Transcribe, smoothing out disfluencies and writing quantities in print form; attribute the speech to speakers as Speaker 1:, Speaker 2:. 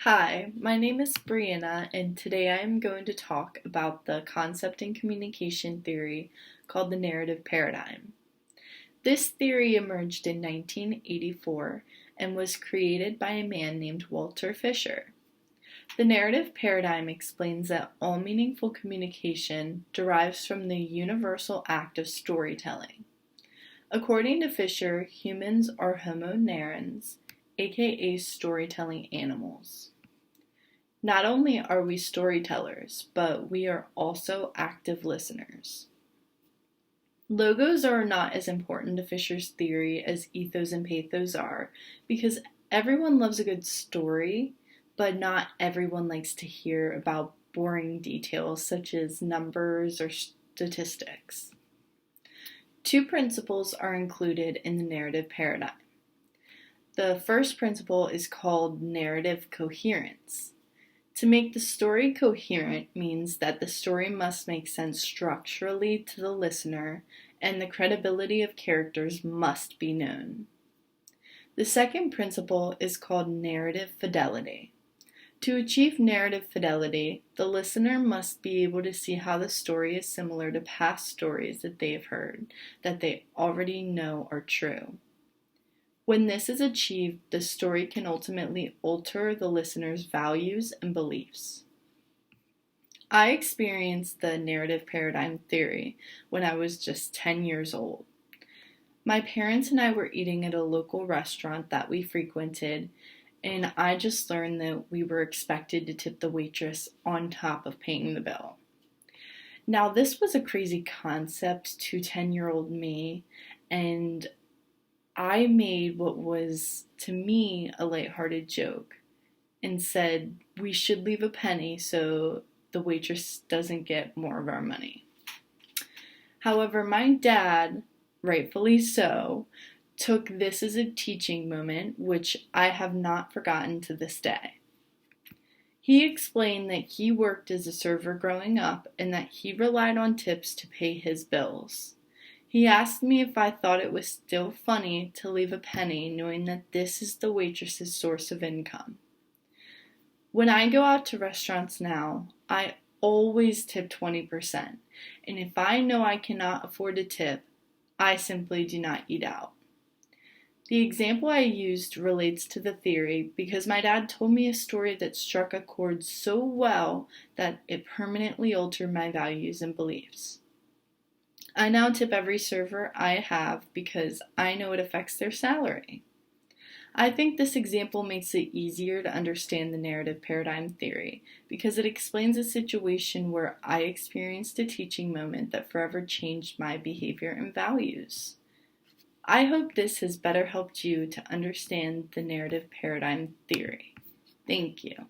Speaker 1: Hi, my name is Brianna, and today I am going to talk about the concept in communication theory called the narrative paradigm. This theory emerged in 1984 and was created by a man named Walter Fisher. The narrative paradigm explains that all meaningful communication derives from the universal act of storytelling. According to Fisher, humans are Homo narrans, aka storytelling animals. Not only are we storytellers, but we are also active listeners. Logos are not as important to Fisher's theory as ethos and pathos are, because everyone loves a good story, but not everyone likes to hear about boring details such as numbers or statistics. Two principles are included in the narrative paradigm. The first principle is called narrative coherence. To make the story coherent means that the story must make sense structurally to the listener, and the credibility of characters must be known. The second principle is called narrative fidelity. To achieve narrative fidelity, the listener must be able to see how the story is similar to past stories that they have heard, that they already know are true. When this is achieved, the story can ultimately alter the listener's values and beliefs. I experienced the narrative paradigm theory when I was just 10 years old. My parents and I were eating at a local restaurant that we frequented, and I just learned that we were expected to tip the waitress on top of paying the bill. Now, this was a crazy concept to 10-year-old me, and I made what was, to me, a lighthearted joke and said we should leave a penny so the waitress doesn't get more of our money. However, my dad, rightfully so, took this as a teaching moment, which I have not forgotten to this day. He explained that he worked as a server growing up and that he relied on tips to pay his bills. He asked me if I thought it was still funny to leave a penny knowing that this is the waitress's source of income. When I go out to restaurants now, I always tip 20%, and if I know I cannot afford to tip, I simply do not eat out. The example I used relates to the theory because my dad told me a story that struck a chord so well that it permanently altered my values and beliefs. I now tip every server I have because I know it affects their salary. I think this example makes it easier to understand the narrative paradigm theory because it explains a situation where I experienced a teaching moment that forever changed my behavior and values. I hope this has better helped you to understand the narrative paradigm theory. Thank you.